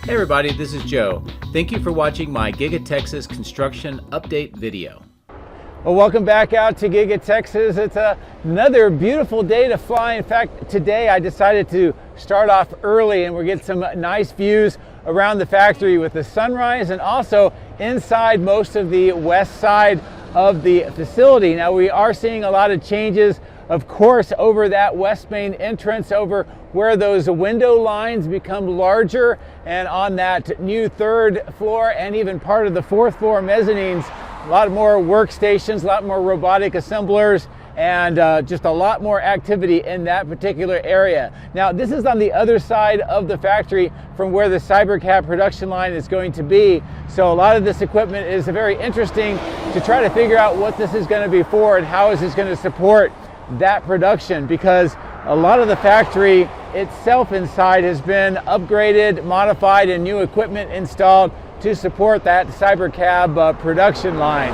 Hey everybody, this is Joe. Thank you for watching my Giga-Texas construction update video. Well, welcome back out to Giga-Texas. It's another beautiful day to fly. In fact, today I decided to start off early and we'll get some nice views around the factory with the sunrise and also inside most of the west side of the facility. Now we are seeing a lot of changes, of course, over that west main entrance, over where those window lines become larger, and on that new third floor and even part of the fourth floor mezzanines, a lot more workstations, a lot more robotic assemblers, and just a lot more activity in that particular area. Now, this is on the other side of the factory from where the Cybercab production line is going to be. So a lot of this equipment is very interesting to try to figure out what this is going to be for and how is this going to support that production, because a lot of the factory itself inside has been upgraded, modified, and new equipment installed to support that Cybercab production line.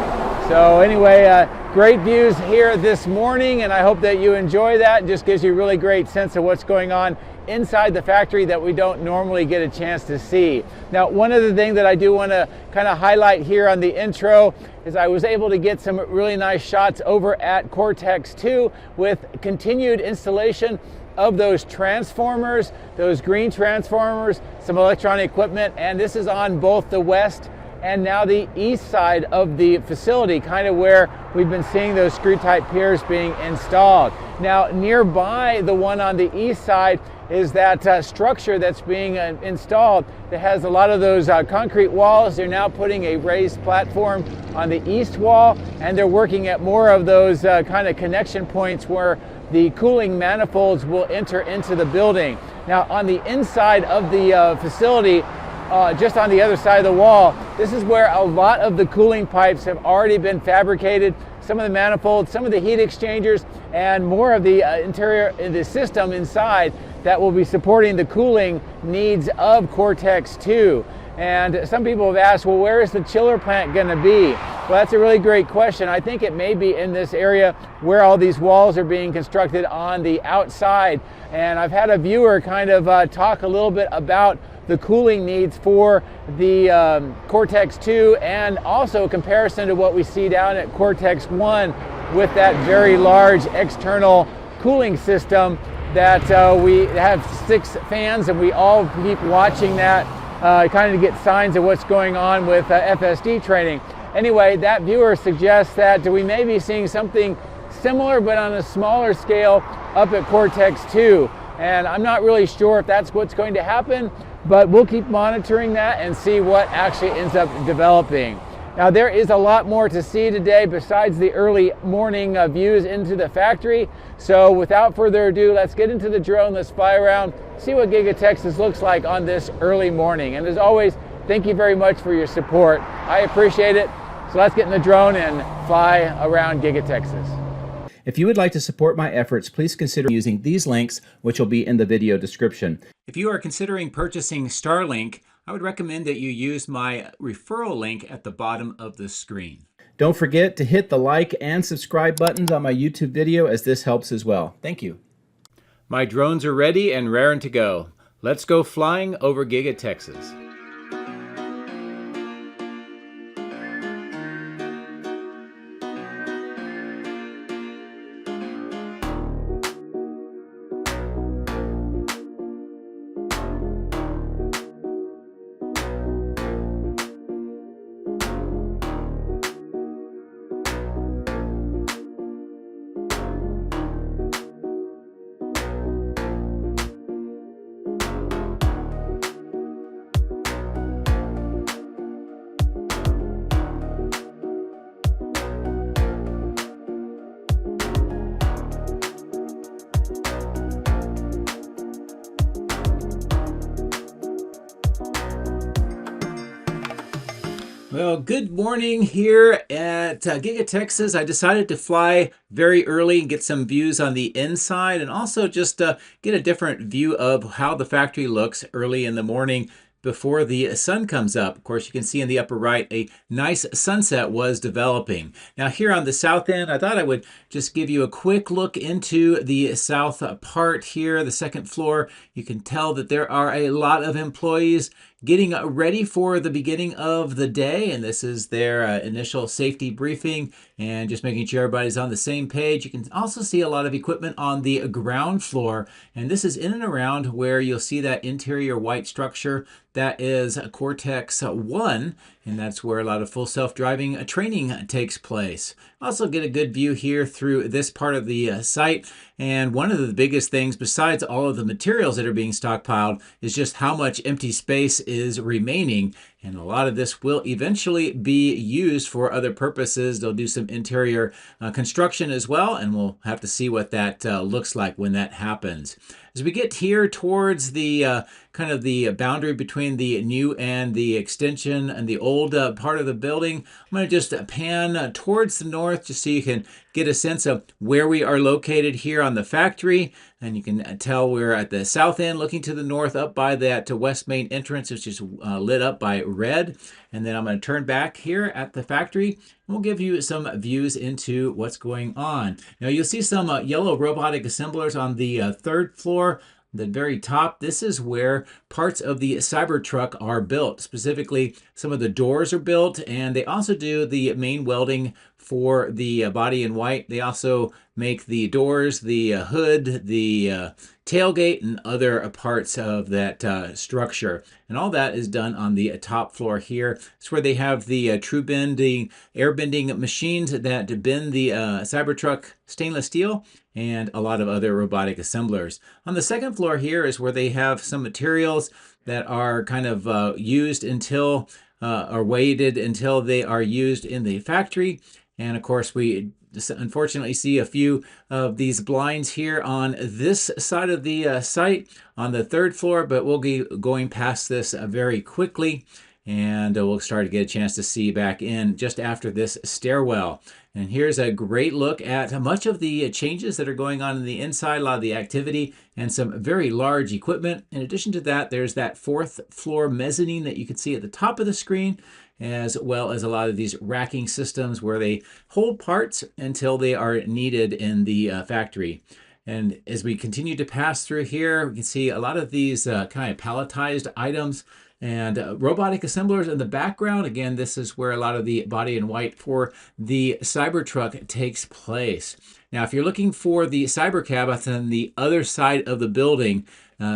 So anyway, great views here this morning, and I hope that you enjoy that. It just gives you a really great sense of what's going on inside the factory that we don't normally get a chance to see. Now, one other thing that I do want to kind of highlight here on the intro is I was able to get some really nice shots over at Cortex 2 with continued installation of those transformers, those green transformers, some electronic equipment, and this is on both the west and now the east side of the facility, kind of where we've been seeing those screw type piers being installed. Now, nearby the one on the east side is that structure that's being installed that has a lot of those concrete walls. They're now putting a raised platform on the east wall, and they're working at more of those kind of connection points where the cooling manifolds will enter into the building. Now, on the inside of the facility, just on the other side of the wall, this is where a lot of the cooling pipes have already been fabricated. Some of the manifolds, some of the heat exchangers, and more of the interior, the system inside that will be supporting the cooling needs of Cortex 2. And some people have asked, well, where is the chiller plant going to be? Well, that's a really great question. I think it may be in this area where all these walls are being constructed on the outside. And I've had a viewer kind of talk a little bit about the cooling needs for the Cortex 2 and also comparison to what we see down at Cortex 1 with that very large external cooling system that we have 6 fans, and we all keep watching that kind of get signs of what's going on with FSD training. Anyway, that viewer suggests that we may be seeing something similar but on a smaller scale up at Cortex 2. And I'm not really sure if that's what's going to happen, but we'll keep monitoring that and see what actually ends up developing. Now, there is a lot more to see today besides the early morning views into the factory. So without further ado, let's get into the drone, let's fly around, see what Giga-Texas looks like on this early morning. And as always, thank you very much for your support. I appreciate it. So let's get in the drone and fly around Giga-Texas. If you would like to support my efforts, please consider using these links, which will be in the video description. If you are considering purchasing Starlink, I would recommend that you use my referral link at the bottom of the screen. Don't forget to hit the like and subscribe buttons on my YouTube video, as this helps as well. Thank you. My drones are ready and raring to go. Let's go flying over Giga-Texas. Well, good morning here at Giga-Texas. I decided to fly very early and get some views on the inside and also just get a different view of how the factory looks early in the morning before the sun comes up. Of course, you can see in the upper right, a nice sunset was developing. Now here on the south end, I thought I would just give you a quick look into the south part here, the second floor. You can tell that there are a lot of employees getting ready for the beginning of the day, and this is their initial safety briefing and just making sure everybody's on the same page. You can also see a lot of equipment on the ground floor, and this is in and around where you'll see that interior white structure. That is Cortex 1, and that's where a lot of full self-driving training takes place. Also get a good view here through this part of the site, and one of the biggest things besides all of the materials that are being stockpiled is just how much empty space is remaining, and a lot of this will eventually be used for other purposes. They'll do some interior construction as well, and we'll have to see what that looks like when that happens. As we get here towards the kind of the boundary between the new and the extension and the old part of the building, I'm going to just pan towards the north just so you can get a sense of where we are located here on the factory. And you can tell we're at the south end looking to the north up by that west main entrance, which is lit up by red. And then I'm going to turn back here at the factory. We'll give you some views into what's going on. Now you'll see some yellow robotic assemblers on the third floor. The very top, this is where parts of the Cybertruck are built. Specifically, some of the doors are built, and they also do the main welding for the body in white. They also make the doors, the hood, the tailgate, and other parts of that structure. And all that is done on the top floor here. It's where they have the true bending, air bending machines that bend the Cybertruck stainless steel, and a lot of other robotic assemblers. On the second floor here is where they have some materials that are kind of used until, or waited until they are used in the factory. And of course, we unfortunately see a few of these blinds here on this side of the site on the third floor, but we'll be going past this very quickly, and we'll start to get a chance to see back in just after this stairwell. And here's a great look at much of the changes that are going on in the inside, a lot of the activity, and some very large equipment. In addition to that, there's that fourth floor mezzanine that you can see at the top of the screen, as well as a lot of these racking systems where they hold parts until they are needed in the factory. And as we continue to pass through here, we can see a lot of these kind of palletized items and robotic assemblers in the background. Again, this is where a lot of the body in white for the Cybertruck takes place. Now, if you're looking for the Cybercab, it's on the other side of the building.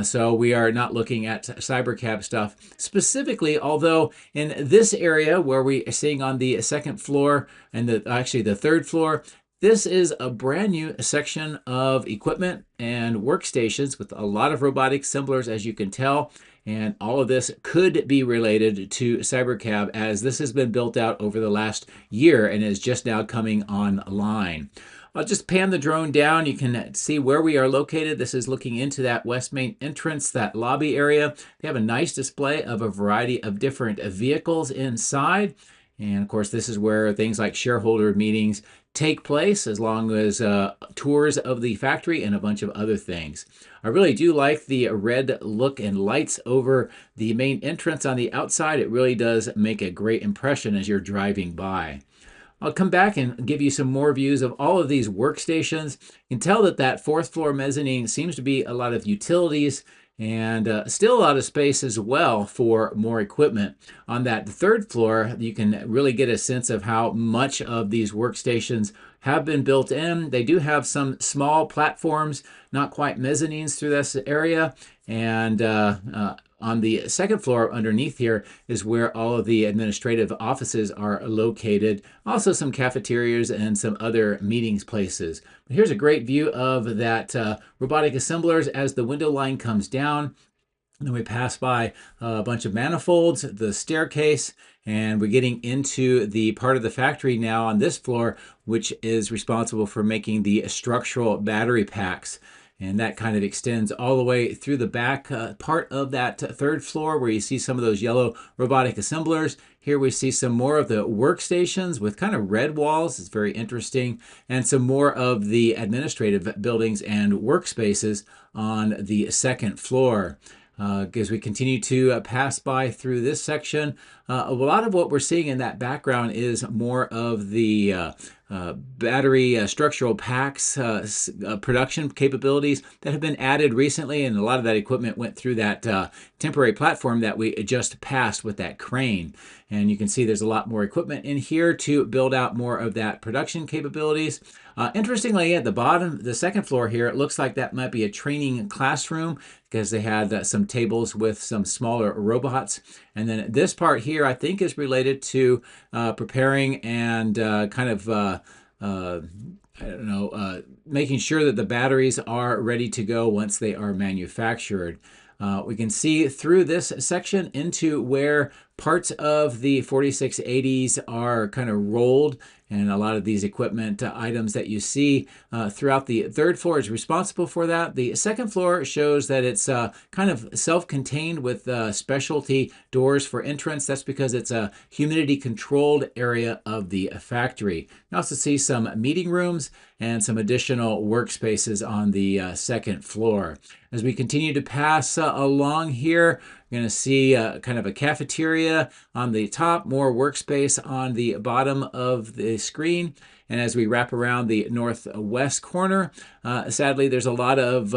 So we are not looking at Cybercab stuff specifically, although in this area where we are seeing on the second floor and actually the third floor, this is a brand new section of equipment and workstations with a lot of robotic assemblers, as you can tell. And all of this could be related to Cybercab, as this has been built out over the last year and is just now coming online. I'll just pan the drone down. You can see where we are located. This is looking into that west main entrance, that lobby area. They have a nice display of a variety of different vehicles inside. And of course, this is where things like shareholder meetings take place, as long as tours of the factory and a bunch of other things. I really do like the red look and lights over the main entrance on the outside. It really does make a great impression as you're driving by. I'll come back and give you some more views of all of these workstations. You can tell that that fourth floor mezzanine seems to be a lot of utilities and still a lot of space as well for more equipment. On that third floor, you can really get a sense of how much of these workstations have been built in. They do have some small platforms, not quite mezzanines through this area, and on the second floor underneath here is where all of the administrative offices are located. Also some cafeterias and some other meetings places. But here's a great view of that robotic assemblers as the window line comes down. And then we pass by a bunch of manifolds, the staircase, and we're getting into the part of the factory now on this floor, which is responsible for making the structural battery packs. And that kind of extends all the way through the back part of that third floor, where you see some of those yellow robotic assemblers. Here we see some more of the workstations with kind of red walls. It's very interesting. And some more of the administrative buildings and workspaces on the second floor. As we continue to pass by through this section, a lot of what we're seeing in that background is more of the battery structural packs production capabilities that have been added recently, and a lot of that equipment went through that temporary platform that we just passed with that crane. And you can see there's a lot more equipment in here to build out more of that production capabilities. Interestingly, at the bottom, the second floor here, it looks like that might be a training classroom because they had some tables with some smaller robots. And then this part here, I think, is related to preparing and I don't know, making sure that the batteries are ready to go once they are manufactured. We can see through this section into where parts of the 4680s are kind of rolled, and a lot of these equipment items that you see throughout the third floor is responsible for that. The second floor shows that it's kind of self-contained with specialty doors for entrance. That's because it's a humidity controlled area of the factory. You also see some meeting rooms and some additional workspaces on the second floor. As we continue to pass along here, you're going to see kind of a cafeteria on the top, more workspace on the bottom of the screen. And as we wrap around the northwest corner, sadly, there's a lot of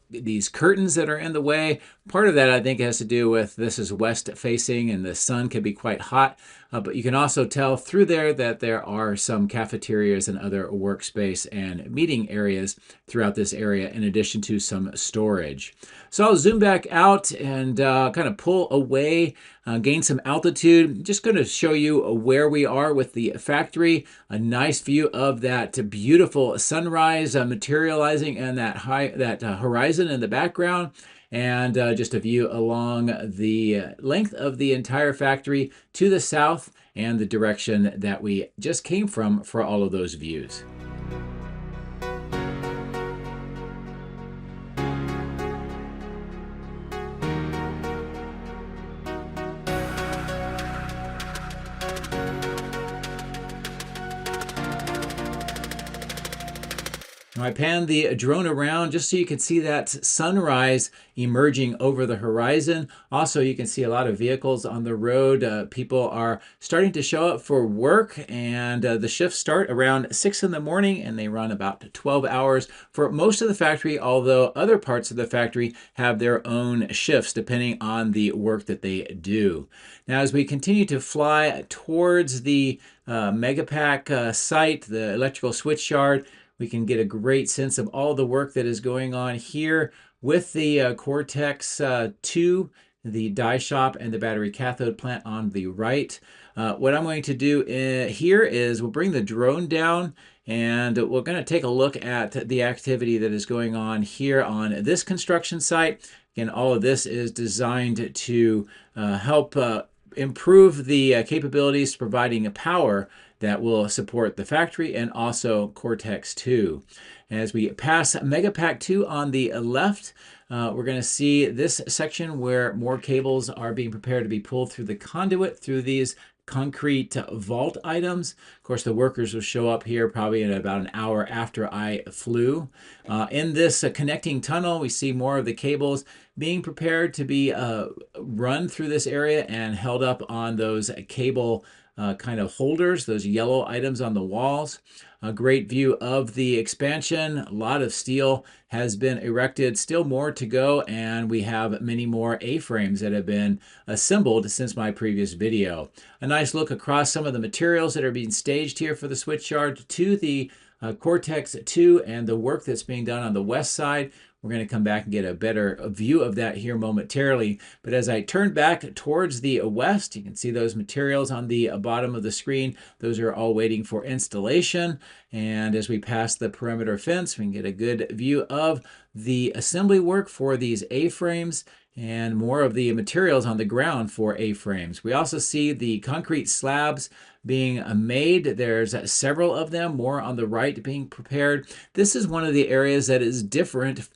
these curtains that are in the way. Part of that, I think, has to do with this is west facing and the sun can be quite hot. But you can also tell through there that there are some cafeterias and other workspace and meeting areas throughout this area, in addition to some storage. So I'll zoom back out and kind of pull away, gain some altitude. Just going to show you where we are with the factory. A nice view of that beautiful sunrise materializing and that horizon in the background. And just a view along the length of the entire factory to the south and the direction that we just came from for all of those views. I pan the drone around just so you can see that sunrise emerging over the horizon. Also, you can see a lot of vehicles on the road. People are starting to show up for work, and the shifts start around 6 in the morning and they run about 12 hours for most of the factory, although other parts of the factory have their own shifts depending on the work that they do. Now, as we continue to fly towards the Megapack site, the electrical switch yard, we can get a great sense of all the work that is going on here with the Cortex 2, the die shop, and the battery cathode plant on the right. What I'm going to do here is we'll bring the drone down and we're going to take a look at the activity that is going on here on this construction site. Again, all of this is designed to help improve the capabilities providing power that will support the factory and also Cortex 2. As we pass Megapack 2 on the left, we're going to see this section where more cables are being prepared to be pulled through the conduit through these concrete vault items. Of course, the workers will show up here probably in about an hour after I flew. In this connecting tunnel, we see more of the cables being prepared to be run through this area and held up on those cable kind of holders, those yellow items on the walls. A great view of the expansion. A lot of steel has been erected, still more to go, and we have many more A-frames that have been assembled since my previous video. A nice look across some of the materials that are being staged here for the switchyard to the Cortex 2 and the work that's being done on the west side. We're going to come back and get a better view of that here momentarily. But as I turn back towards the west, you can see those materials on the bottom of the screen. Those are all waiting for installation. And as we pass the perimeter fence, we can get a good view of the assembly work for these A-frames and more of the materials on the ground for A-frames. We also see the concrete slabs being made. There's several of them, more on the right being prepared. This is one of the areas that is different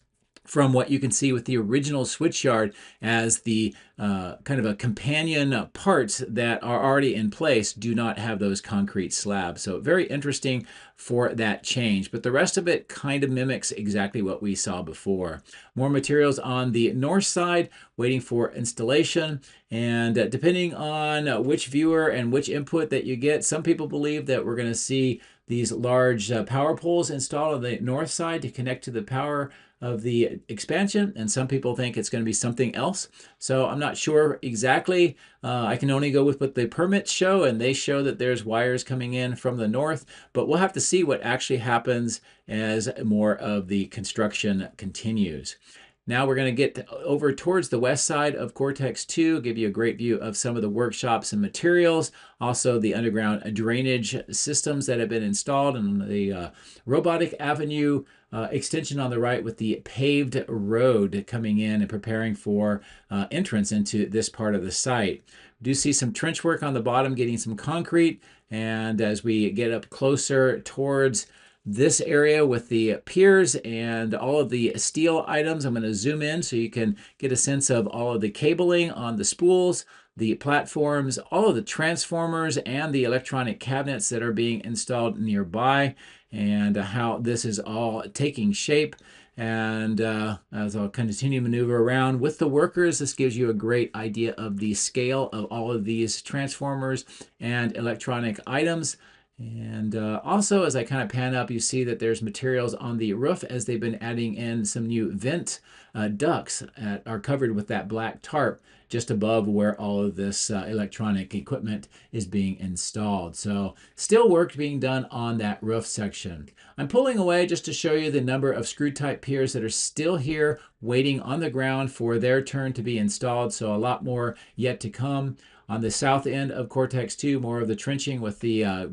from what you can see with the original switchyard as the kind of a companion parts that are already in place do not have those concrete slabs. So very interesting for that change, but the rest of it kind of mimics exactly what we saw before. More materials on the north side waiting for installation, and depending on which viewer and which input that you get, some people believe that we're going to see these large power poles installed on the north side to connect to the power of the expansion, and some people think it's going to be something else. So I'm not sure exactly. I can only go with what the permits show, and they show that there's wires coming in from the north, but we'll have to see what actually happens as more of the construction continues. Now we're going to get over towards the west side of Cortex 2, give you a great view of some of the workshops and materials, also the underground drainage systems that have been installed, and the robotic avenue extension on the right with the paved road coming in and preparing for entrance into this part of the site. We do see some trench work on the bottom, getting some concrete, and as we get up closer towards this area with the piers and all of the steel items, I'm going to zoom in so you can get a sense of all of the cabling on the spools, the platforms, all of the transformers, and the electronic cabinets that are being installed nearby, and how this is all taking shape. And as I'll continue to maneuver around with the workers, this gives you a great idea of the scale of all of these transformers and electronic items. And also, as I kind of pan up, you see that there's materials on the roof as they've been adding in some new vent ducts that are covered with that black tarp just above where all of this electronic equipment is being installed. So still work being done on that roof section. I'm pulling away just to show you the number of screw type piers that are still here waiting on the ground for their turn to be installed. So a lot more yet to come. On the south end of Cortex 2, more of the trenching with the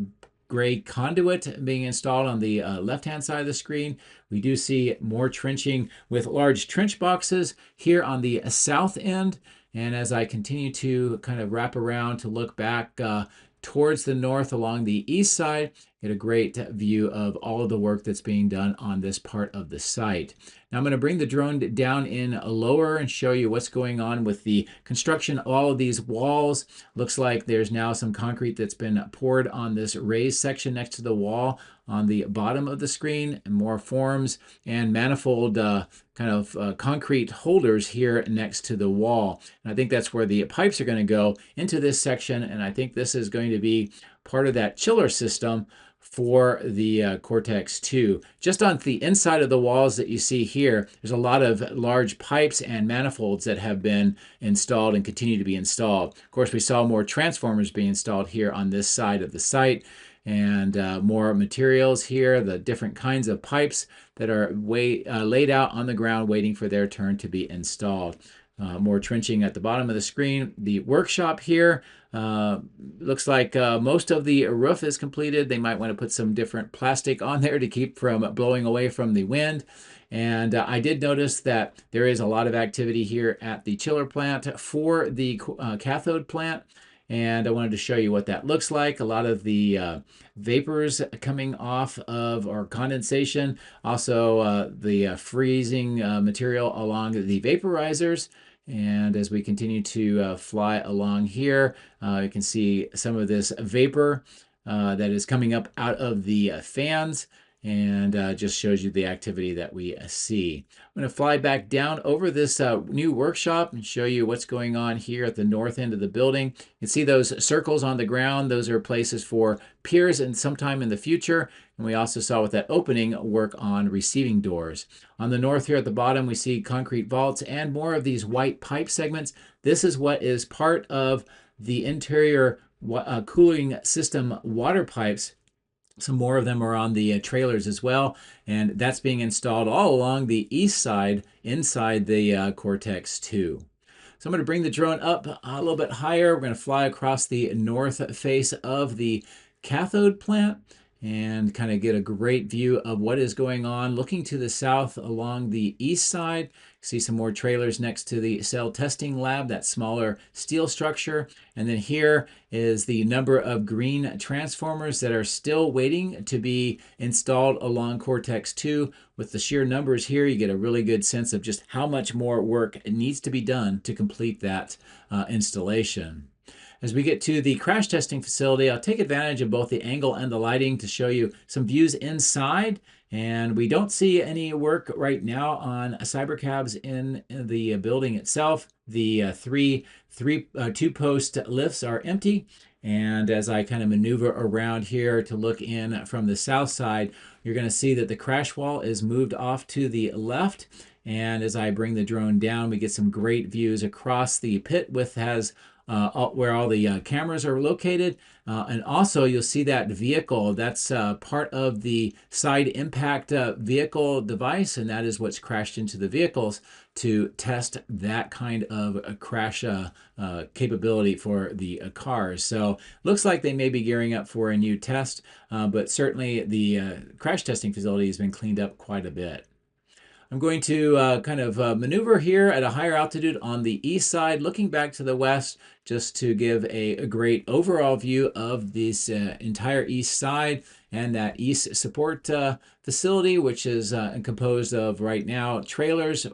gray conduit being installed on the left-hand side of the screen. We do see more trenching with large trench boxes here on the south end. And as I continue to kind of wrap around to look back towards the north along the east side, get a great view of all of the work that's being done on this part of the site. Now I'm going to bring the drone down in lower and show you what's going on with the construction of all of these walls. Looks like there's now some concrete that's been poured on this raised section next to the wall on the bottom of the screen, and more forms and manifold concrete holders here next to the wall. And I think that's where the pipes are going to go into this section, and I think this is going to be part of that chiller system for the Cortex 2. Just on the inside of the walls that you see here, there's a lot of large pipes and manifolds that have been installed and continue to be installed. Of course, we saw more transformers being installed here on this side of the site, and more materials here, the different kinds of pipes that are laid out on the ground waiting for their turn to be installed. More trenching at the bottom of the screen. The workshop here looks like most of the roof is completed. They might want to put some different plastic on there to keep from blowing away from the wind. And I did notice that there is a lot of activity here at the chiller plant for the cathode plant. And I wanted to show you what that looks like. A lot of the vapors coming off of, or condensation, also the freezing material along the vaporizers. And as we continue to fly along here, you can see some of this vapor that is coming up out of the fans, and just shows you the activity that we see. I'm going to fly back down over this new workshop and show you what's going on here at the north end of the building. You can see those circles on the ground. Those are places for piers and sometime in the future. And we also saw with that opening work on receiving doors. On the north here at the bottom, we see concrete vaults and more of these white pipe segments. This is what is part of the interior cooling system water pipes. Some more of them are on the trailers as well, and that's being installed all along the east side inside the Cortex 2. So I'm going to bring the drone up a little bit higher. We're going to fly across the north face of the cathode plant, and kind of get a great view of what is going on. Looking to the south along the east side, see some more trailers next to the cell testing lab, that smaller steel structure. And then here is the number of green transformers that are still waiting to be installed along Cortex 2. With the sheer numbers here, you get a really good sense of just how much more work needs to be done to complete that installation. As we get to the crash testing facility, I'll take advantage of both the angle and the lighting to show you some views inside. And we don't see any work right now on Cybercabs in the building itself. The two-post lifts are empty. And as I kind of maneuver around here to look in from the south side, you're going to see that the crash wall is moved off to the left. And as I bring the drone down, we get some great views across the pit where all the cameras are located. And also you'll see that vehicle, that's part of the side impact vehicle device, and that is what's crashed into the vehicles to test that kind of a crash capability for the cars. So looks like they may be gearing up for a new test, but certainly the crash testing facility has been cleaned up quite a bit. I'm going to kind of maneuver here at a higher altitude on the east side, looking back to the west, just to give a great overall view of this entire east side and that east support facility, which is composed of right now trailers,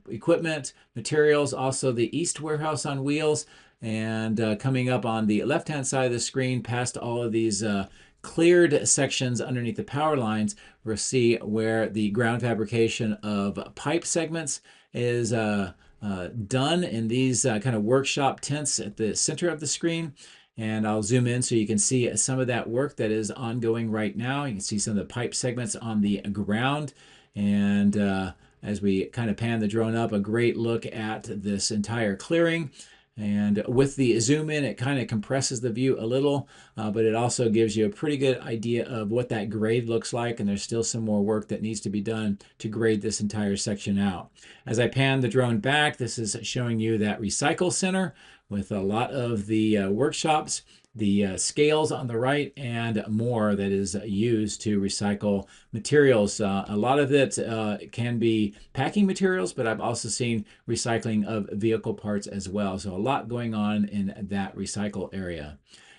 equipment, materials, also the east warehouse on wheels, and coming up on the left-hand side of the screen past all of these cleared sections underneath the power lines, we'll see where the ground fabrication of pipe segments is done in these kind of workshop tents at the center of the screen. And I'll zoom in so you can see some of that work that is ongoing right now. You can see some of the pipe segments on the ground. And as we kind of pan the drone up, a great look at this entire clearing. And with the zoom in, it kind of compresses the view a little, but it also gives you a pretty good idea of what that grade looks like. And there's still some more work that needs to be done to grade this entire section out. As I pan the drone back, this is showing you that recycle center with a lot of the workshops, the scales on the right, and more that is used to recycle materials. A lot of it can be packing materials, but I've also seen recycling of vehicle parts as well. So a lot going on in that recycle area.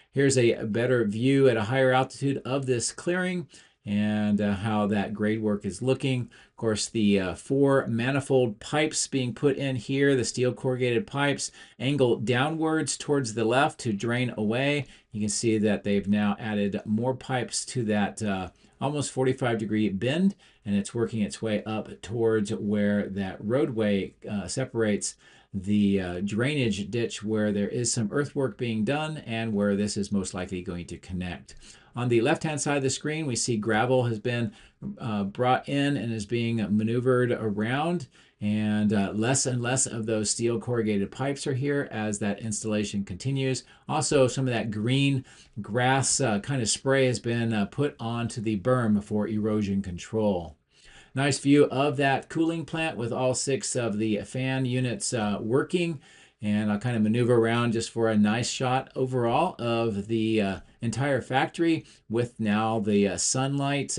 Here's a better view at a higher altitude of this clearing and how that grade work is looking. Of course, the 4 manifold pipes being put in here, the steel corrugated pipes angle downwards towards the left to drain away. You can see that they've now added more pipes to that almost 45-degree bend, and it's working its way up towards where that roadway separates the drainage ditch, where there is some earthwork being done and where this is most likely going to connect. On the left-hand side of the screen, we see gravel has been brought in and is being maneuvered around, and less and less of those steel corrugated pipes are here as that installation continues. Also, some of that green grass kind of spray has been put onto the berm for erosion control. Nice view of that cooling plant with all 6 of the fan units working. And I'll kind of maneuver around just for a nice shot overall of the entire factory with now the sunlight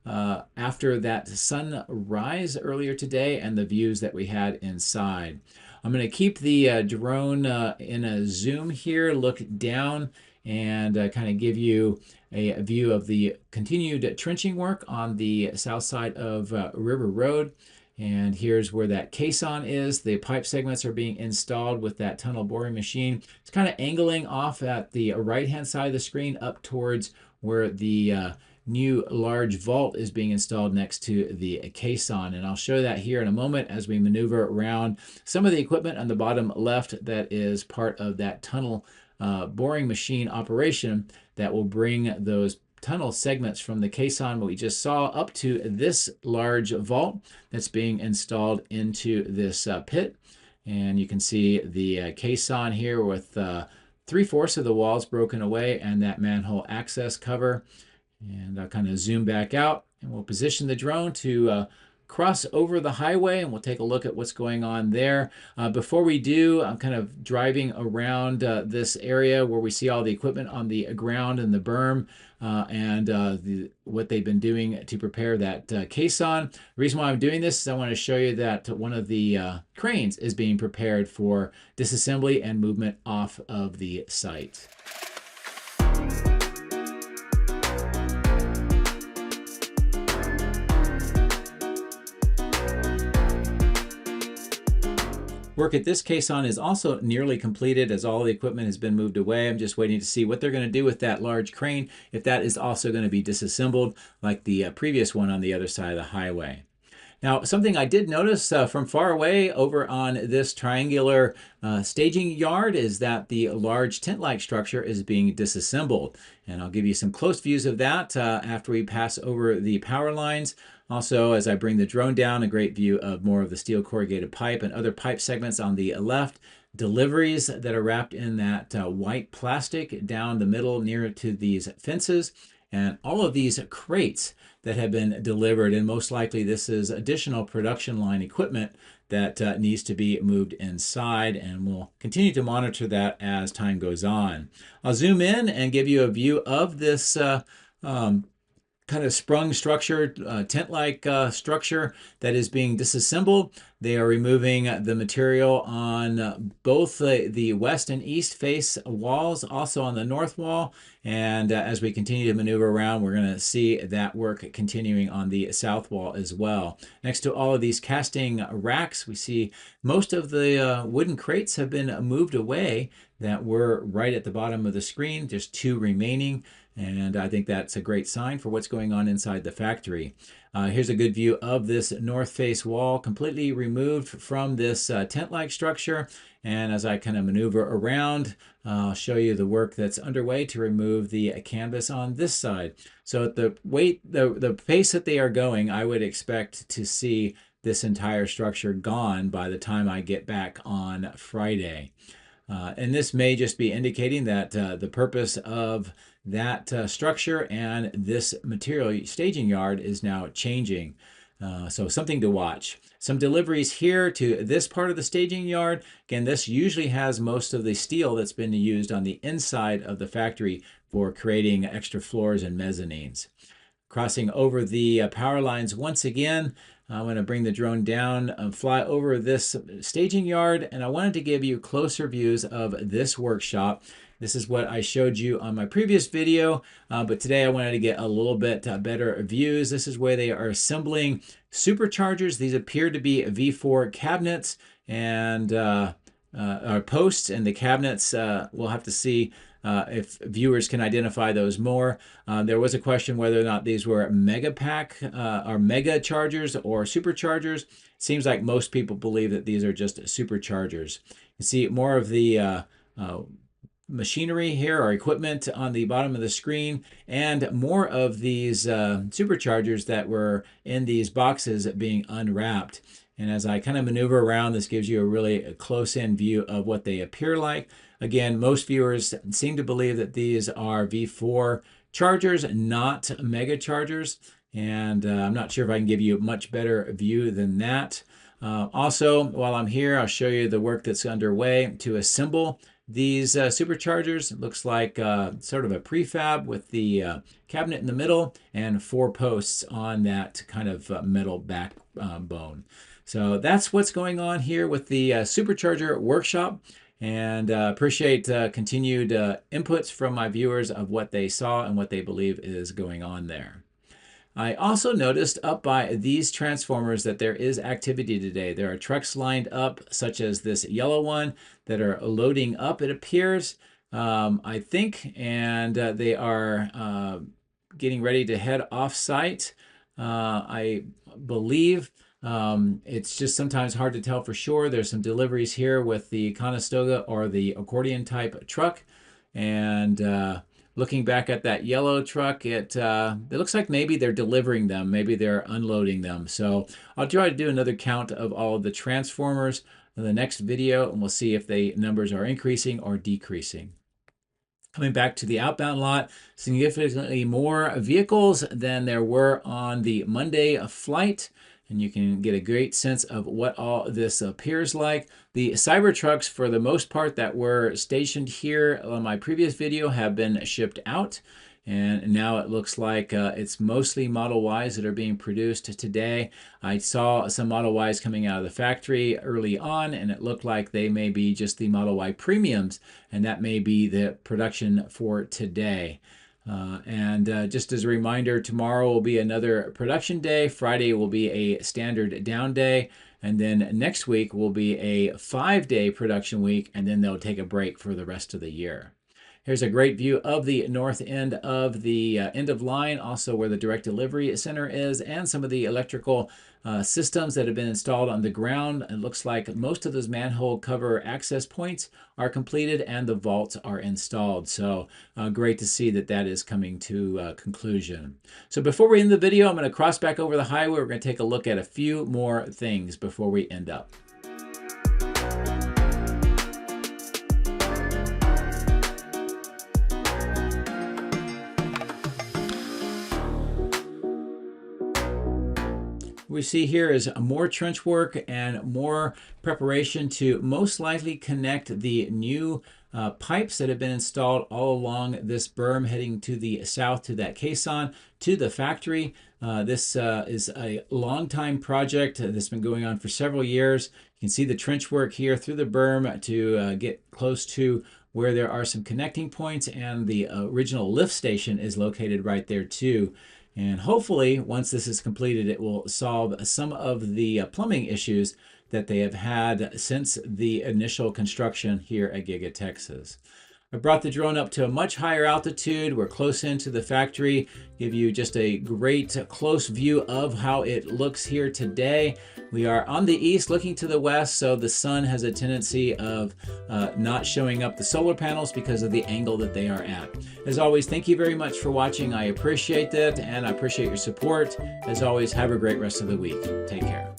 after that sunrise earlier today and the views that we had inside. I'm going to keep the drone in a zoom here, look down, and kind of give you a view of the continued trenching work on the south side of River Road. And here's where that caisson is. The pipe segments are being installed with that tunnel boring machine. It's kind of angling off at the right-hand side of the screen up towards where the new large vault is being installed next to the caisson. And I'll show that here in a moment as we maneuver around some of the equipment on the bottom left that is part of that tunnel boring machine operation that will bring those tunnel segments from the caisson we just saw up to this large vault that's being installed into this pit. And you can see the caisson here with 3/4 of the walls broken away and that manhole access cover. And I'll kind of zoom back out and we'll position the drone to cross over the highway and we'll take a look at what's going on there. Before we do, I'm kind of driving around this area where we see all the equipment on the ground and the berm and what they've been doing to prepare that caisson. The reason why I'm doing this is I want to show you that one of the cranes is being prepared for disassembly and movement off of the site. Work at this caisson is also nearly completed as all the equipment has been moved away. I'm just waiting to see what they're going to do with that large crane, if that is also going to be disassembled like the previous one on the other side of the highway. Now, something I did notice from far away over on this triangular staging yard is that the large tent-like structure is being disassembled. And I'll give you some close views of that after we pass over the power lines. Also, as I bring the drone down, a great view of more of the steel corrugated pipe and other pipe segments on the left. Deliveries that are wrapped in that white plastic down the middle near to these fences. And all of these crates that have been delivered, and most likely this is additional production line equipment that needs to be moved inside, and we'll continue to monitor that as time goes on. I'll zoom in and give you a view of this kind of sprung structure, tent-like structure that is being disassembled. They are removing the material on both the west and east face walls, also on the north wall. And as we continue to maneuver around, we're going to see that work continuing on the south wall as well. Next to all of these casting racks, we see most of the wooden crates have been moved away that were right at the bottom of the screen, just 2 remaining. And I think that's a great sign for what's going on inside the factory. Here's a good view of this north face wall, completely removed from this tent-like structure. And as I kind of maneuver around, I'll show you the work that's underway to remove the canvas on this side. So at the pace that they are going, I would expect to see this entire structure gone by the time I get back on Friday. And this may just be indicating that the purpose of that structure and this material staging yard is now changing. So something to watch. Some deliveries here to this part of the staging yard. Again, this usually has most of the steel that's been used on the inside of the factory for creating extra floors and mezzanines. Crossing over the power lines once again, I'm going to bring the drone down and fly over this staging yard, and I wanted to give you closer views of this workshop. This is what I showed you on my previous video, but today I wanted to get a little bit better views. This is where they are assembling superchargers. These appear to be V4 cabinets and posts, and the cabinets, we'll have to see if viewers can identify those more. There was a question whether or not these were mega pack or mega chargers or superchargers. Seems like most people believe that these are just superchargers. You see more of the machinery here or equipment on the bottom of the screen, and more of these superchargers that were in these boxes being unwrapped. And as I kind of maneuver around, this gives you a really close-in view of what they appear like. Again, most viewers seem to believe that these are V4 chargers, not mega chargers. And I'm not sure if I can give you a much better view than that. Also, while I'm here, I'll show you the work that's underway to assemble these superchargers. It looks like sort of a prefab with the cabinet in the middle and 4 posts on that kind of metal backbone. So that's what's going on here with the supercharger workshop, and appreciate continued inputs from my viewers of what they saw and what they believe is going on there. I also noticed up by these transformers that there is activity today. There are trucks lined up, such as this yellow one, that are loading up, it appears, I think, and they are getting ready to head off-site, I believe. It's just sometimes hard to tell for sure. There's some deliveries here with the Conestoga or the accordion type truck, and looking back at that yellow truck, it looks like maybe they're delivering them, maybe they're unloading them. So I'll try to do another count of all of the transformers in the next video, and we'll see if the numbers are increasing or decreasing. Coming back to the outbound lot, significantly more vehicles than there were on the Monday flight. and you can get a great sense of what all this appears like. The Cybertrucks, for the most part, that were stationed here on my previous video have been shipped out. And now it looks like it's mostly Model Ys that are being produced today. I saw some Model Ys coming out of the factory early on, and it looked like they may be just the Model Y premiums, and that may be the production for today. Just as a reminder, tomorrow will be another production day. Friday will be a standard down day. And then next week will be a 5-day production week, and then they'll take a break for the rest of the year. Here's a great view of the north end of the end of line, also where the direct delivery center is, and some of the electrical systems that have been installed on the ground. It looks like most of those manhole cover access points are completed and the vaults are installed. So great to see that that is coming to conclusion. So before we end the video, I'm going to cross back over the highway. We're going to take a look at a few more things before we end up. We see here is more trench work and more preparation to most likely connect the new pipes that have been installed all along this berm heading to the south to that caisson to the factory. This is a long time project that's been going on for several years. You can see the trench work here through the berm to get close to where there are some connecting points, and the original lift station is located right there too. And hopefully, once this is completed, it will solve some of the plumbing issues that they have had since the initial construction here at Giga-Texas. I brought the drone up to a much higher altitude. We're close into the factory, give you just a great close view of how it looks here today. We are on the east looking to the west, so the sun has a tendency of not showing up the solar panels because of the angle that they are at. As always, thank you very much for watching. I appreciate that, and I appreciate your support. As always, have a great rest of the week. Take care.